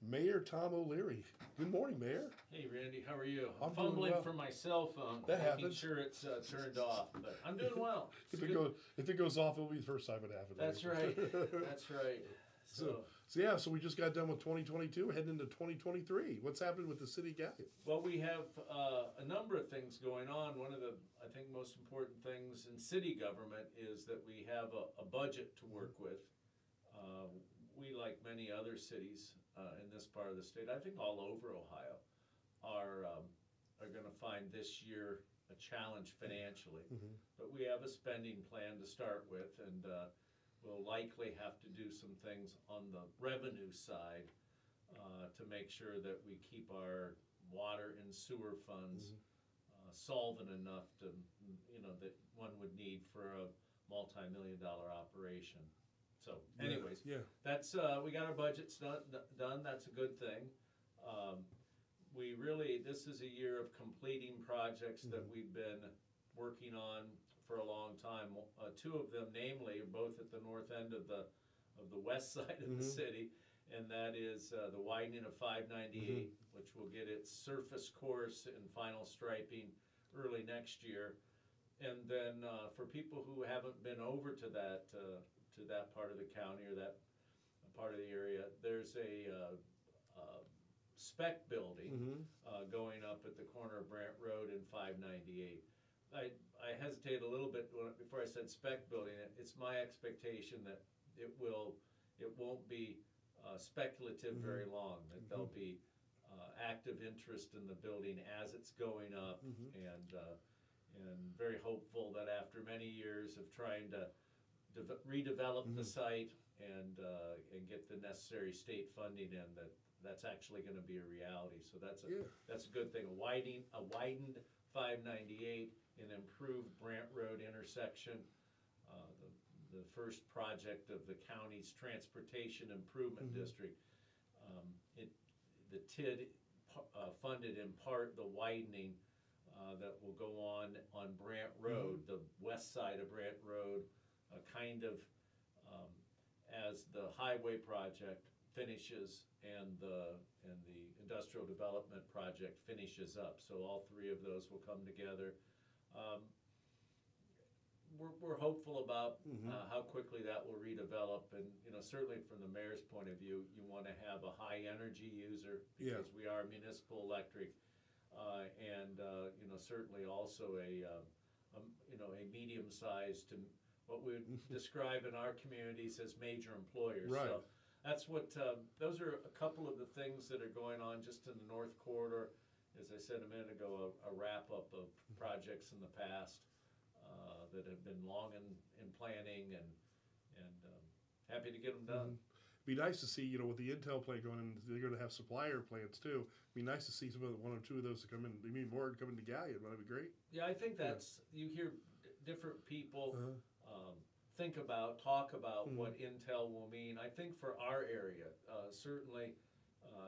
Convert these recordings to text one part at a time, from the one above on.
Mayor Tom O'Leary. Good morning, Mayor. Hey Randy, how are you? I'm doing fumbling well. for my cell phone, That making happens. sure it's turned off, but I'm doing well. It's If good. it goes off, it'll be the first time it happened. That's right. That's right. So we just got done with 2022, heading into 2023. What's happening with the city of Galion? Well, we have a number of things going on. One of the, I think, most important things in city government is that we have a budget to work with. We, like many other cities in this part of the state, I think all over Ohio, are going to find this year a challenge financially. But we have a spending plan to start with, and we'll likely have to do some things on the revenue side to make sure that we keep our water and sewer funds solvent enough to, that one would need for a multi-million-dollar operation. So, anyways, that's we got our budgets done. That's a good thing. This is a year of completing projects that we've been working on for a long time. Two of them, namely, are both at the north end of the west side of the city, and that is the widening of 598, which will get its surface course and final striping early next year. And then for people who haven't been over to that part of the county or that part of the area, there's a spec building going up at the corner of Brant Road and 598. I hesitated a little bit before I said spec building. It's my expectation that it won't be speculative very long, that there'll be active interest in the building as it's going up, and very hopeful that after many years of trying to redevelop the site and get the necessary state funding in, that's actually going to be a reality. So that's a good thing. A widened 598, an improved Brant Road intersection, the first project of the county's transportation improvement district. The TID funded in part the widening that will go on Brant Road, the west side of Brant Road, kind of as the highway project finishes and the industrial development project finishes up. So all three of those will come together. We're hopeful about how quickly that will redevelop, and certainly from the mayor's point of view, you want to have a high energy user because we are municipal electric, and certainly also a medium sized to what we would describe in our communities as major employers. Right. So that's what those are a couple of the things that are going on just in the North Corridor. As I said a minute ago, a wrap up of projects in the past that have been long in planning, and happy to get them done. Be nice to see, with the Intel plant going in, they're going to have supplier plants too. Be nice to see one or two of those to come in. You mean more coming to Galion? That'd be great. Yeah, I think that's you hear different people talk about what Intel will mean. I think for our area, certainly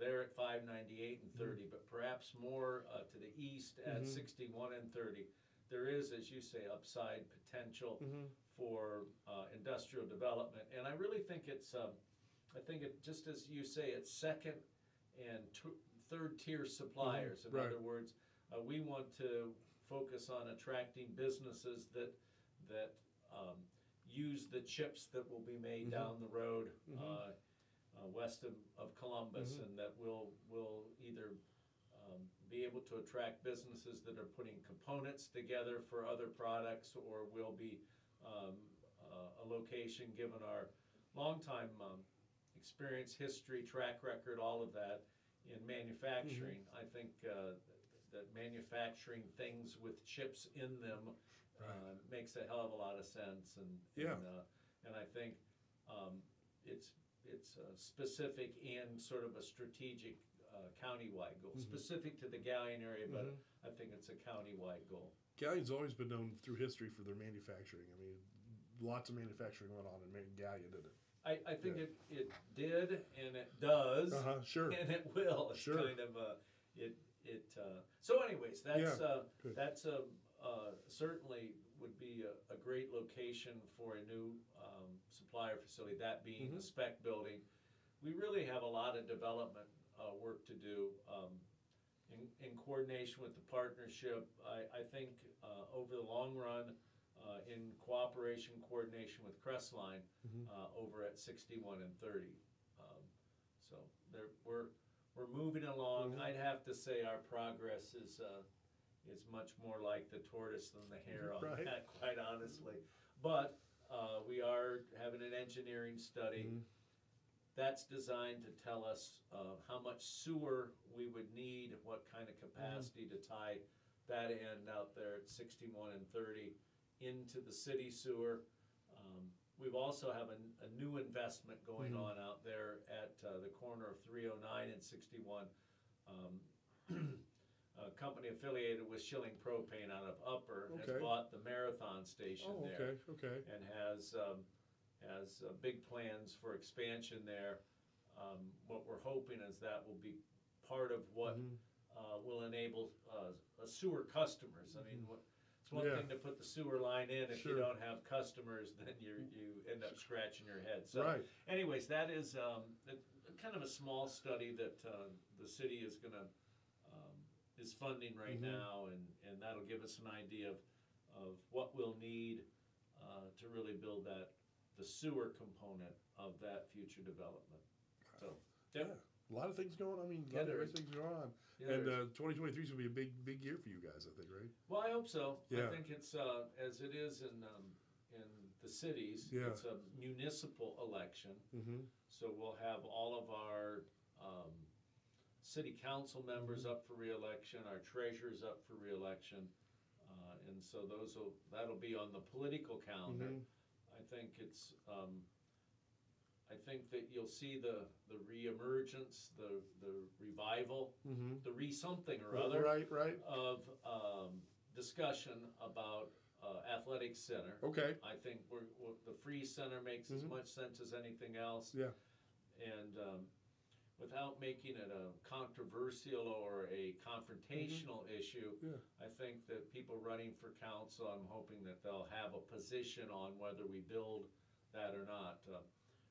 they're at 598 and 30, but perhaps more to the east at 61 and 30. There is, as you say, upside potential for industrial development, and I really think it's. I think it, just as you say, it's second and third tier suppliers. In other words, we want to focus on attracting businesses that use the chips that will be made down the road west of Columbus, and that will either be able to attract businesses that are putting components together for other products, or will be a location, given our longtime experience, history, track record, all of that in manufacturing. I think that manufacturing things with chips in them makes a hell of a lot of sense, and I think it's specific and sort of a strategic county-wide goal, specific to the Galion area, but I think it's a county-wide goal. Galion's always been known through history for their manufacturing. I mean, lots of manufacturing went on in Galion, didn't it? I think it did, and it does, and it will. It's kind of so anyways, that's certainly would be a great location for a new supplier facility, that being the spec building. we really have a lot of development work to do in coordination with the partnership. I think over the long run, in cooperation, coordination with Crestline over at 61 and 30. So we're moving along. I'd have to say our progress is much more like the tortoise than the hare on that, quite honestly. But we are having an engineering study that's designed to tell us how much sewer we would need, what kind of capacity to tie that end out there at 61 and 30 into the city sewer. We've also have a new investment going on out there at the corner of 309 and 61. A company affiliated with Schilling Propane out of Upper has bought the Marathon station there and has big plans for expansion there. What we're hoping is that will be part of what will enable sewer customers. I mean, it's one thing to put the sewer line in. If you don't have customers, then you end up scratching your head. So, anyways, that is kind of a small study that the city is is funding right now, and that'll give us an idea of what we'll need to really build the sewer component of that future development. So, a lot of things going on. I mean, a lot of things going on. And 2023 is going to be a big year for you guys, I think, right? Well, I hope so. I think it's as it is in the cities. It's a municipal election, so we'll have all of our city council members up for re-election, our treasurers up for re-election, and so that'll be on the political calendar. I think it's. I think that you'll see the reemergence, the revival, the re-something or other of discussion about athletics center. I think the free center makes as much sense as anything else. And without making it a controversial or a confrontational issue, I think that people running for council, I'm hoping that they'll have a position on whether we build that or not.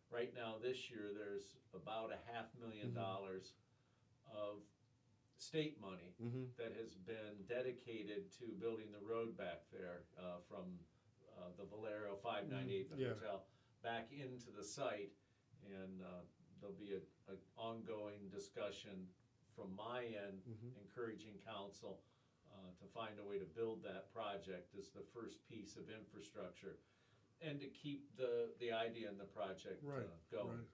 Right now, this year, there's about $500,000 of state money that has been dedicated to building the road back there from the Valerio 598, the hotel, back into the site. And there'll be an ongoing discussion from my end, encouraging council to find a way to build that project as the first piece of infrastructure, and to keep the idea in the project going.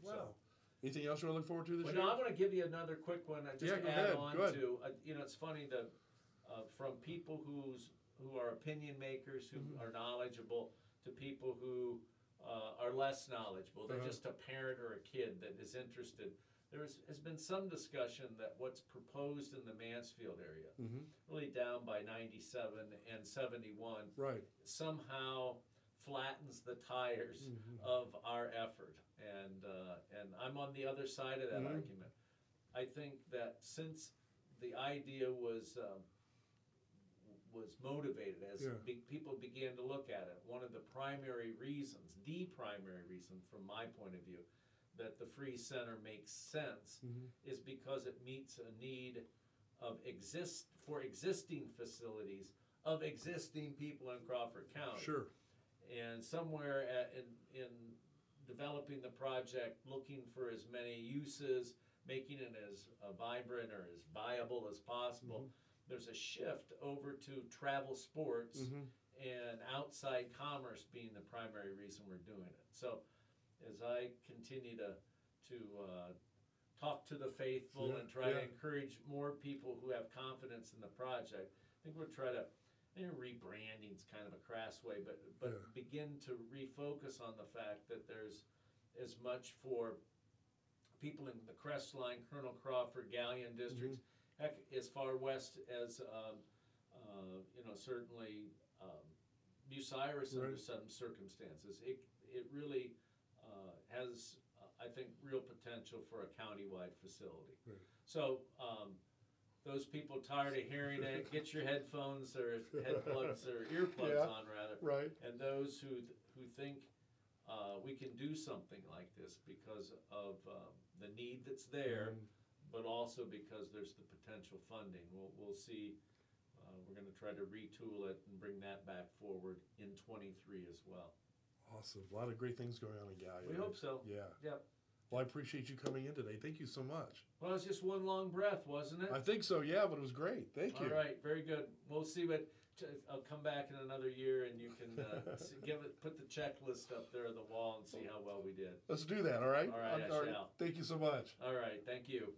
Wow. Anything else you want to look forward to this year? No, I'm going to give you another quick one. Just to add on to, it's funny that from people who are opinion makers, who are knowledgeable, to people who are less knowledgeable. They're just a parent or a kid that is interested. There has been some discussion that what's proposed in the Mansfield area, really down by 97 and 71, somehow flattens the tires of our effort, and I'm on the other side of that argument. I think that since the idea was motivated as people began to look at it, one of the primary reasons from my point of view, that the free center makes sense is because it meets a need of existing facilities of existing people in Crawford County. And somewhere in developing the project, looking for as many uses, making it as vibrant or as viable as possible, there's a shift over to travel sports and outside commerce being the primary reason we're doing it. So as I continue to talk to the faithful and try to encourage more people who have confidence in the project, I think we'll try to, rebranding is kind of a crass way, but begin to refocus on the fact that there's as much for people in the Crestline, Colonel Crawford, Galion districts, heck, as far west as, certainly Bucyrus under some circumstances. It really has, I think, real potential for a countywide facility. So those people tired of hearing it, get your headphones or head plugs or earplugs on rather. And those who think we can do something like this because of the need that's there, but also because there's the potential funding. We'll see. We're going to try to retool it and bring that back forward in '23 as well. Awesome. A lot of great things going on in Galion. We hope so. Yeah. Yep. Well, I appreciate you coming in today. Thank you so much. Well, it's just one long breath, wasn't it? I think so, yeah, but it was great. Thank you. All right, very good. We'll see what. I'll come back in another year, and you can put the checklist up there on the wall and see how well we did. Let's do that. All right. All right, I shall. Thank you so much. All right, thank you.